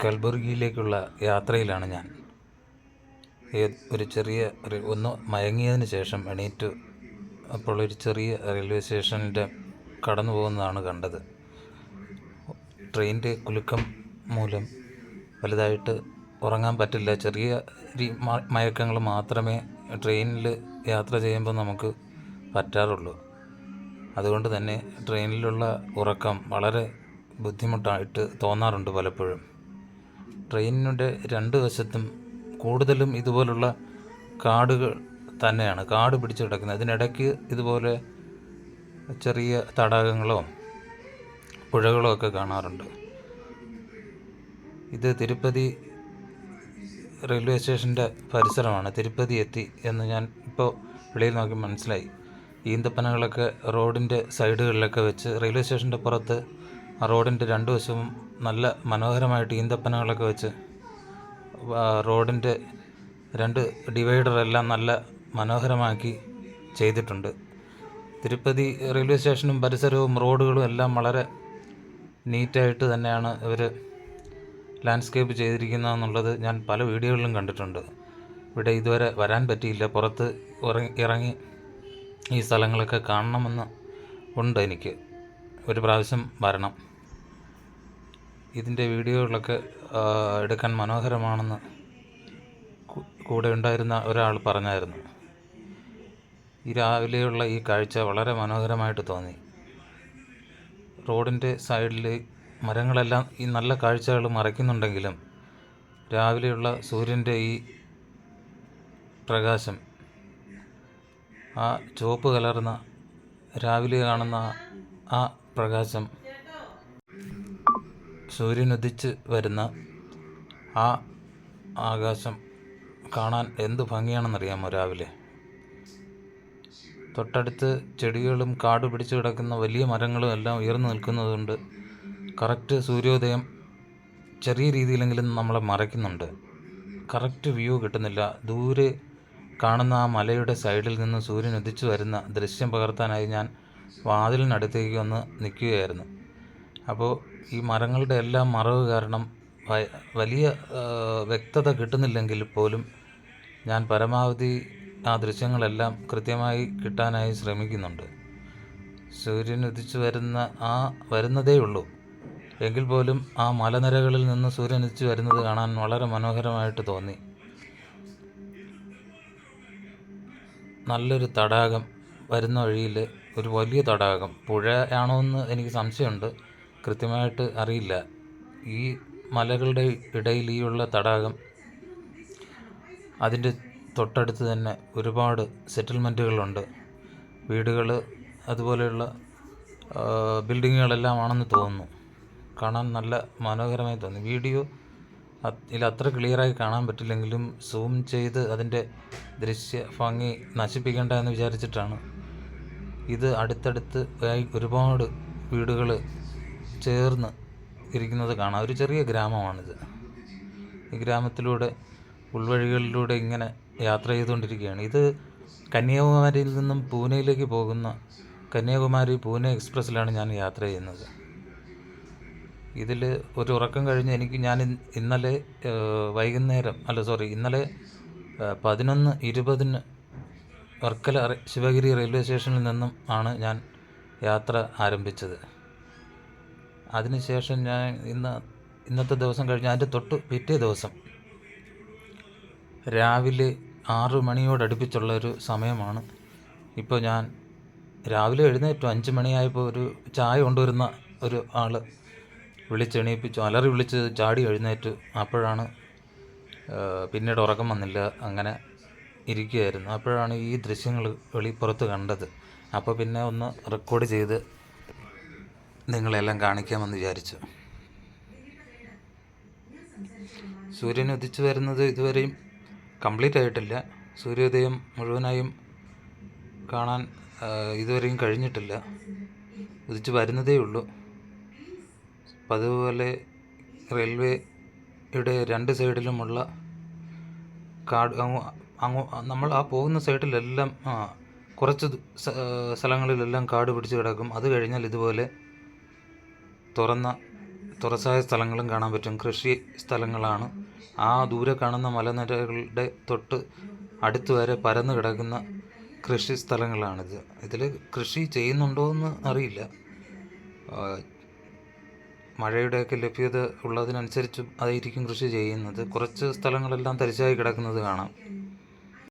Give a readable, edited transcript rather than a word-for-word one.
കൽബുർഗിയിലേക്കുള്ള യാത്രയിലാണ് ഞാൻ. ഒരു ചെറിയ ഒന്ന് മയങ്ങിയതിന് ശേഷം എണീറ്റു. അപ്പോൾ ഒരു ചെറിയ റെയിൽവേ സ്റ്റേഷനിൻ്റെ കടന്നു പോകുന്നതാണ് കണ്ടത്. ട്രെയിനിൻ്റെ കുലുക്കം മൂലം വലുതായിട്ട് ഉറങ്ങാൻ പറ്റില്ല. ചെറിയ മയക്കങ്ങൾ മാത്രമേ ട്രെയിനിൽ യാത്ര ചെയ്യുമ്പോൾ നമുക്ക് പറ്റാറുള്ളൂ. അതുകൊണ്ട് തന്നെ ട്രെയിനിലുള്ള ഉറക്കം വളരെ ബുദ്ധിമുട്ടായിട്ട് തോന്നാറുണ്ട് പലപ്പോഴും. ട്രെയിനിൻ്റെ രണ്ട് വശത്തും കൂടുതലും ഇതുപോലുള്ള കാടുകൾ തന്നെയാണ്, കാട് പിടിച്ച് കിടക്കുന്നത്. ഇതിനിടയ്ക്ക് ഇതുപോലെ ചെറിയ തടാകങ്ങളോ പുഴകളോ ഒക്കെ കാണാറുണ്ട്. ഇത് തിരുപ്പതി റെയിൽവേ സ്റ്റേഷൻ്റെ പരിസരമാണ്. തിരുപ്പതി എത്തി എന്ന് ഞാൻ ഇപ്പോൾ വെളിയിൽ നോക്കി മനസ്സിലായി. ഈന്തപ്പനകളൊക്കെ റോഡിൻ്റെ സൈഡുകളിലൊക്കെ വെച്ച്, റെയിൽവേ സ്റ്റേഷൻ്റെ പുറത്ത് ആ റോഡിൻ്റെ രണ്ട് വശവും നല്ല മനോഹരമായിട്ട് ഈന്തപ്പനകളൊക്കെ വെച്ച് റോഡിൻ്റെ രണ്ട് ഡിവൈഡറെല്ലാം നല്ല മനോഹരമാക്കി ചെയ്തിട്ടുണ്ട്. തിരുപ്പതി റെയിൽവേ സ്റ്റേഷനും പരിസരവും റോഡുകളും എല്ലാം വളരെ നീറ്റായിട്ട് തന്നെയാണ് ഇവർ ലാൻഡ്സ്കേപ്പ് ചെയ്തിരിക്കുന്നതെന്നുള്ളത് ഞാൻ പല വീഡിയോകളിലും കണ്ടിട്ടുണ്ട്. ഇവിടെ ഇതുവരെ വരാൻ പറ്റിയില്ല. പുറത്ത് ഇറങ്ങി ഈ സ്ഥലങ്ങളൊക്കെ കാണണമെന്ന് ഉണ്ട്. എനിക്ക് ഒരു പ്രാവശ്യം വരണം. ഇതിൻ്റെ വീഡിയോകളൊക്കെ എടുക്കാൻ മനോഹരമാണെന്ന് കൂടെ ഉണ്ടായിരുന്ന ഒരാൾ പറഞ്ഞായിരുന്നു. ഈ രാവിലെയുള്ള ഈ കാഴ്ച വളരെ മനോഹരമായിട്ട് തോന്നി. റോഡിൻ്റെ സൈഡിൽ മരങ്ങളെല്ലാം ഈ നല്ല കാഴ്ചകൾ മറയ്ക്കുന്നുണ്ടെങ്കിലും രാവിലെയുള്ള സൂര്യൻ്റെ ഈ പ്രകാശം, ആ ചുവപ്പ് കലർന്ന രാവിലെ കാണുന്ന ആ പ്രകാശം, സൂര്യനുദിച്ച് വരുന്ന ആ ആകാശം കാണാൻ എന്ത് ഭംഗിയാണെന്നറിയാമോ രാവിലെ. തൊട്ടടുത്ത് ചെടികളും കാട് പിടിച്ച് കിടക്കുന്ന വലിയ മരങ്ങളും എല്ലാം ഉയർന്നു നിൽക്കുന്നതുകൊണ്ട് കറക്റ്റ് സൂര്യോദയം ചെറിയ രീതിയിലെങ്കിലും നമ്മളെ മറയ്ക്കുന്നുണ്ട്. കറക്റ്റ് വ്യൂ കിട്ടുന്നില്ല. ദൂരെ കാണുന്ന ആ മലയുടെ സൈഡിൽ നിന്ന് സൂര്യൻ ഉദിച്ചു വരുന്ന ദൃശ്യം പകർത്താനായി ഞാൻ വാതിലിനടുത്തേക്ക് ഒന്ന് നിൽക്കുകയായിരുന്നു. അപ്പോൾ ഈ മരങ്ങളുടെ എല്ലാം മറവ് കാരണം വലിയ വ്യക്തത കിട്ടുന്നില്ലെങ്കിൽ പോലും ഞാൻ പരമാവധി ആ ദൃശ്യങ്ങളെല്ലാം കൃത്യമായി കിട്ടാനായി ശ്രമിക്കുന്നുണ്ട്. സൂര്യൻ ഉദിച്ചു വരുന്നതേ ഉള്ളൂ എങ്കിൽ പോലും ആ മലനിരകളിൽ നിന്ന് സൂര്യൻ ഉദിച്ചു വരുന്നത് കാണാൻ വളരെ മനോഹരമായിട്ട് തോന്നി. നല്ലൊരു തടാകം വരുന്ന വഴിയിൽ, ഒരു വലിയ തടാകം, പുഴയാണോ എന്ന് എനിക്ക് സംശയമുണ്ട്, കൃത്യമായിട്ട് അറിയില്ല. ഈ മലകളുടെ ഇടയിൽ ഈ ഉള്ള തടാകം, അതിൻ്റെ തൊട്ടടുത്ത് തന്നെ ഒരുപാട് സെറ്റിൽമെൻറ്റുകളുണ്ട്, വീടുകൾ, അതുപോലെയുള്ള ബിൽഡിങ്ങുകളെല്ലാം ആണെന്ന് തോന്നുന്നു. കാണാൻ നല്ല മനോഹരമായി തോന്നി. വീഡിയോ ഇതിൽ അത്ര ക്ലിയറായി കാണാൻ പറ്റില്ലെങ്കിലും സൂം ചെയ്ത് അതിൻ്റെ ദൃശ്യ ഭംഗി നശിപ്പിക്കേണ്ട എന്ന് വിചാരിച്ചിട്ടാണ്. ഇത് അടുത്തടുത്ത് ആയി ഒരുപാട് വീടുകൾ ചേർന്ന് ഇരിക്കുന്നത് കാണാം. ഒരു ചെറിയ ഗ്രാമമാണിത്. ഈ ഗ്രാമത്തിലൂടെ ഉൾവഴികളിലൂടെ ഇങ്ങനെ യാത്ര ചെയ്തുകൊണ്ടിരിക്കുകയാണ്. ഇത് കന്യാകുമാരിയിൽ നിന്നും പൂനെയിലേക്ക് പോകുന്ന കന്യാകുമാരി പൂനെ എക്സ്പ്രസ്സിലാണ് ഞാൻ യാത്ര ചെയ്യുന്നത്. ഇതിൽ ഒരു ഉറക്കം കഴിഞ്ഞ് ഇന്നലെ ഇന്നലെ 11:20 വർക്കല ശിവഗിരി റെയിൽവേ സ്റ്റേഷനിൽ നിന്നും ആണ് ഞാൻ യാത്ര ആരംഭിച്ചത്. അതിനുശേഷം ഞാൻ ഇന്നത്തെ ദിവസം കഴിഞ്ഞ് അതിൻ്റെ തൊട്ട് പിറ്റേ ദിവസം രാവിലെ 6 മണിയോടടുപ്പിച്ചുള്ള ഒരു സമയമാണ്. ഇപ്പോൾ ഞാൻ രാവിലെ എഴുന്നേറ്റു. 5 മണിയായപ്പോൾ ഒരു ചായ കൊണ്ടുവരുന്ന ഒരു ആൾ വിളിച്ചെണീപ്പിച്ചു, അലറി വിളിച്ച് ചാടി എഴുന്നേറ്റു. അപ്പോഴാണ് പിന്നീട് ഉറക്കം വന്നില്ല, അങ്ങനെ ഇരിക്കുകയായിരുന്നു. അപ്പോഴാണ് ഈ ദൃശ്യങ്ങൾ വെളിപ്പുറത്ത് കണ്ടത്. അപ്പോൾ പിന്നെ ഒന്ന് റെക്കോർഡ് ചെയ്ത് നിങ്ങളെല്ലാം കാണിക്കാമെന്ന് വിചാരിച്ചു. സൂര്യൻ ഉദിച്ചു വരുന്നത് ഇതുവരെയും കംപ്ലീറ്റ് ആയിട്ടില്ല. സൂര്യോദയം മുഴുവനായും കാണാൻ ഇതുവരെയും കഴിഞ്ഞിട്ടില്ല. ഉദിച്ചു വരുന്നതേ ഉള്ളൂ. അതുപോലെ റെയിൽവേയുടെ രണ്ട് സൈഡിലുമുള്ള കാട്, നമ്മൾ ആ പോകുന്ന സൈഡിലെല്ലാം കുറച്ച് സ്ഥലങ്ങളിലെല്ലാം കാട് പിടിച്ച് കിടക്കും. അത് കഴിഞ്ഞാൽ ഇതുപോലെ തുറന്ന തുറസായ സ്ഥലങ്ങളും കാണാൻ പറ്റും. കൃഷി സ്ഥലങ്ങളാണ്. ആ ദൂരെ കാണുന്ന മലനിരകളുടെ തൊട്ട് അടുത്ത് വരെ പരന്ന് കിടക്കുന്ന കൃഷി സ്ഥലങ്ങളാണിത്. ഇതിൽ കൃഷി ചെയ്യുന്നുണ്ടോ എന്ന് അറിയില്ല. മഴയുടെയൊക്കെ ലഭ്യത ഉള്ളതിനനുസരിച്ചും അതായിരിക്കും കൃഷി ചെയ്യുന്നത്. കുറച്ച് സ്ഥലങ്ങളെല്ലാം തരിശായി കിടക്കുന്നത് കാണാം.